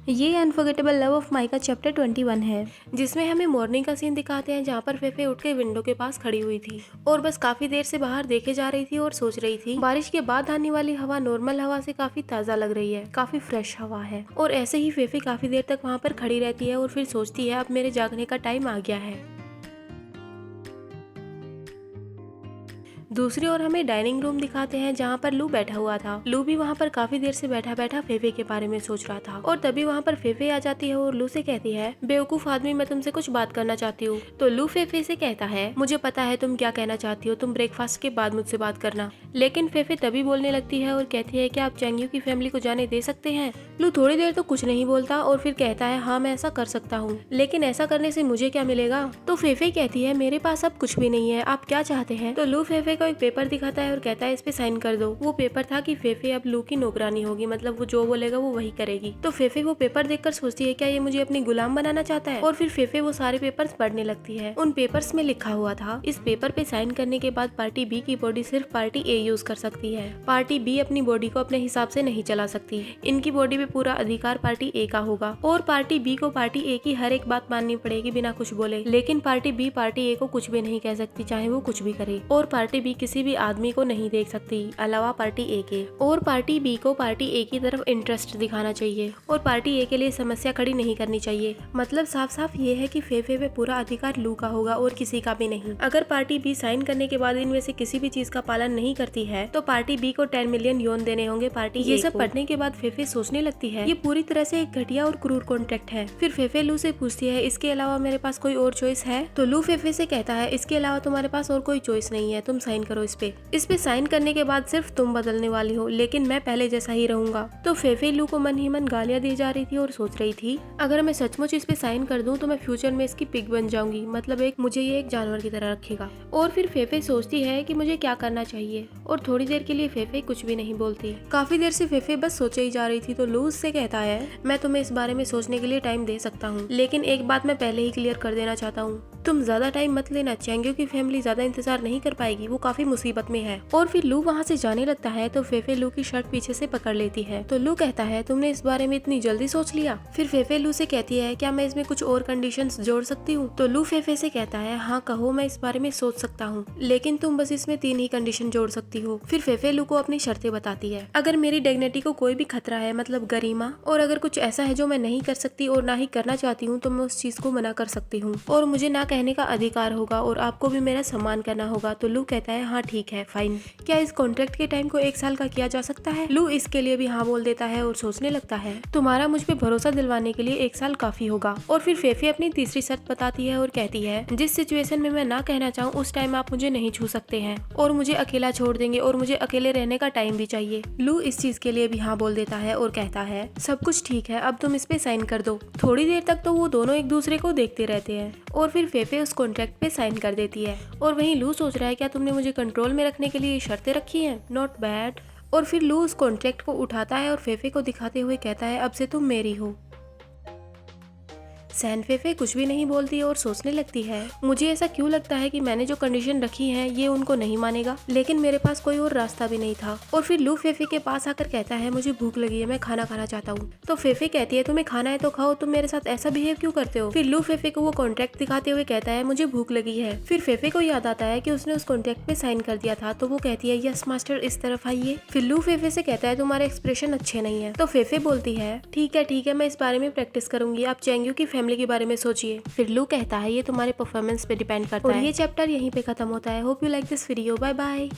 ये unforgettable love of mica chapter 21 है, जिसमें हमें मॉर्निंग का सीन दिखाते हैं जहाँ पर फेफे उठ के विंडो के पास खड़ी हुई थी और बस काफी देर से बाहर देखे जा रही थी और सोच रही थी बारिश के बाद आने वाली हवा नॉर्मल हवा से काफी ताज़ा लग रही है, काफी फ्रेश हवा है। और ऐसे ही फेफे काफी देर तक वहाँ पर खड़ी रहती है और फिर सोचती है अब मेरे जागने का टाइम आ गया है। दूसरी ओर हमें डाइनिंग रूम दिखाते हैं जहाँ पर लू बैठा हुआ था। लू भी वहाँ पर काफी देर से बैठा बैठा फेफे के बारे में सोच रहा था और तभी वहाँ पर फेफे आ जाती है और लू से कहती है, बेवकूफ आदमी, मैं तुमसे कुछ बात करना चाहती हूँ। तो लू फेफे से कहता है, मुझे पता है तुम क्या कहना चाहती हो, तुम ब्रेकफास्ट के बाद मुझसे बात करना। लेकिन फेफे तभी बोलने लगती है और कहती है, क्या आप चैंग्यू की फैमिली को जाने दे सकते हैं? लू थोड़ी देर तो कुछ नहीं बोलता और फिर कहता है, हाँ मैं ऐसा कर सकता हूँ, लेकिन ऐसा करने से मुझे क्या मिलेगा? तो फेफे कहती है, मेरे पास अब कुछ भी नहीं है, आप क्या चाहते हैं? तो लू फेफे को एक पेपर दिखाता है और कहता है, इस पे साइन कर दो। वो पेपर था कि फेफे अब लू की नौकरानी होगी, मतलब वो जो बोलेगा वो वही करेगी। तो फेफे वो पेपर देखकर सोचती है, क्या ये मुझे अपनी गुलाम बनाना चाहता है? और फिर फेफे वो सारे पेपर्स पढ़ने लगती है। उन पेपर्स में लिखा हुआ था, इस पेपर पे साइन करने के बाद पार्टी बी की बॉडी सिर्फ पार्टी ए यूज कर सकती है। पार्टी बी अपनी बॉडी को अपने हिसाब से नहीं चला सकती। इनकी बॉडी पे पूरा अधिकार पार्टी ए का होगा और पार्टी बी को पार्टी ए की हर एक बात माननी पड़ेगी बिना कुछ बोले। लेकिन पार्टी बी पार्टी ए को कुछ भी नहीं कह सकती, चाहे वो कुछ भी करे। और पार्टी बी किसी भी आदमी को नहीं देख सकती अलावा पार्टी ए के। और पार्टी बी को पार्टी ए की तरफ इंटरेस्ट दिखाना चाहिए और पार्टी ए के लिए समस्या खड़ी नहीं करनी चाहिए। मतलब साफ साफ ये है कि फेफे पे पूरा अधिकार लू का होगा और किसी का भी नहीं। अगर पार्टी बी साइन करने के बाद इनमें से किसी भी चीज का पालन नहीं करती है तो पार्टी बी को 10 मिलियन योन देने होंगे पार्टी ये सब पढ़ने के बाद फेफे सोचने लगती है, ये पूरी तरह से एक घटिया और क्रूर कॉन्ट्रैक्ट है। फिर फेफे लू से पूछती है, इसके अलावा मेरे पास कोई और चॉइस है? तो लू फेफे से कहता है, इसके अलावा तुम्हारे पास और कोई चॉइस नहीं है, तुम साइन करो इस पे साइन करने के बाद सिर्फ तुम बदलने वाली हो, लेकिन मैं पहले जैसा ही रहूंगा। तो फेफे लू को मन ही मन गालियां दी जा रही थी और सोच रही थी, अगर मैं सचमुच इस पे साइन कर दूं तो मैं फ्यूचर में इसकी पिग बन जाऊंगी, मतलब मुझे ये एक जानवर की तरह रखेगा। और फिर फेफे सोचती है कि मुझे क्या करना चाहिए और थोड़ी देर के लिए फेफे कुछ भी नहीं बोलती। काफी देर से फेफे बस सोचे ही जा रही थी। तो लू उससे कहता है, मैं तुम्हें इस बारे में सोचने के लिए टाइम दे सकता हूँ, लेकिन एक बात मैं पहले ही क्लियर कर देना चाहता हूँ, तुम ज्यादा टाइम मत लेना, चैंग्यू की फैमिली ज्यादा इंतजार नहीं कर पाएगी, वो काफी मुसीबत में है। और फिर लू वहाँ से जाने लगता है तो फेफे लू की शर्ट पीछे से पकड़ लेती है। तो लू कहता है, तुमने इस बारे में इतनी जल्दी सोच लिया? फिर फेफे लू से कहती है, क्या मैं इसमें कुछ और कंडीशंस जोड़ सकती हूँ? तो लू फेफे से कहता है, हाँ कहो, मैं इस बारे में सोच सकता हूँ, लेकिन तुम बस इसमें 3 ही कंडीशन जोड़ सकती हो। फिर फेफे लू को अपनी शर्तें बताती है, अगर मेरी डिग्निटी को कोई भी खतरा है, मतलब गरिमा, और अगर कुछ ऐसा है जो मैं नहीं कर सकती और ना ही करना चाहती हूँ तो मैं उस चीज को मना कर सकती हूँ और मुझे ना कहने का अधिकार होगा और आपको भी मेरा सम्मान करना होगा। तो लू कहता है, हाँ ठीक है, फाइन। क्या इस कॉन्ट्रैक्ट के टाइम को 1 साल का किया जा सकता है? लू इसके लिए भी हाँ बोल देता है और सोचने लगता है, तुम्हारा मुझ पे भरोसा दिलवाने के लिए 1 साल काफी होगा। और फिर फेफे अपनी तीसरी शर्त बताती है और कहती है, जिस सिचुएशन में मैं ना कहना चाहूँ उस टाइम आप मुझे नहीं छू सकते हैं और मुझे अकेला छोड़ देंगे और मुझे अकेले रहने का टाइम भी चाहिए। लू इस चीज के लिए भी हाँ बोल देता है और कहता है, सब कुछ ठीक है, अब तुम इस पे साइन कर दो। थोड़ी देर तक तो वो दोनों एक दूसरे को देखते रहते हैं और फिर फेफे उस कॉन्ट्रैक्ट पे साइन कर देती है। और वहीं लू सोच रहा है, क्या तुमने मुझे कंट्रोल में रखने के लिए शर्तें रखी हैं? Not bad. और फिर लू उस कॉन्ट्रैक्ट को उठाता है और फेफे को दिखाते हुए कहता है, अब से तुम मेरी हो। सैन फेफे कुछ भी नहीं बोलती और सोचने लगती है, मुझे ऐसा क्यों लगता है कि मैंने जो कंडीशन रखी है ये उनको नहीं मानेगा, लेकिन मेरे पास कोई और रास्ता भी नहीं था। और फिर लू फेफे के पास आकर कहता है, मुझे भूख लगी है, मैं खाना खाना चाहता हूँ। तो फेफे कहती है, तुम्हें खाना है तो खाओ, तुम मेरे साथ ऐसा बिहेव क्यों करते हो? फिर लू फेफे को वो कॉन्ट्रैक्ट दिखाते हुए कहता है, मुझे भूख लगी है। फिर फेफे को याद आता है कि उसने उस कॉन्ट्रैक्ट पे साइन कर दिया था। तो वो कहती है, यस मास्टर, इस तरफ आइए। फिर लू फेफे से कहता है, तुम्हारे एक्सप्रेशन अच्छे नहीं है। तो फेफे बोलती है, ठीक है, मैं इस बारे में प्रैक्टिस करूंगी, आप चैंग्यू की फैमिली के बारे में सोचिए। फिर लू कहता है, ये तुम्हारे परफॉर्मेंस पे डिपेंड करता है। और ये चैप्टर यहीं पे खत्म होता है। Hope you like this video. Bye bye.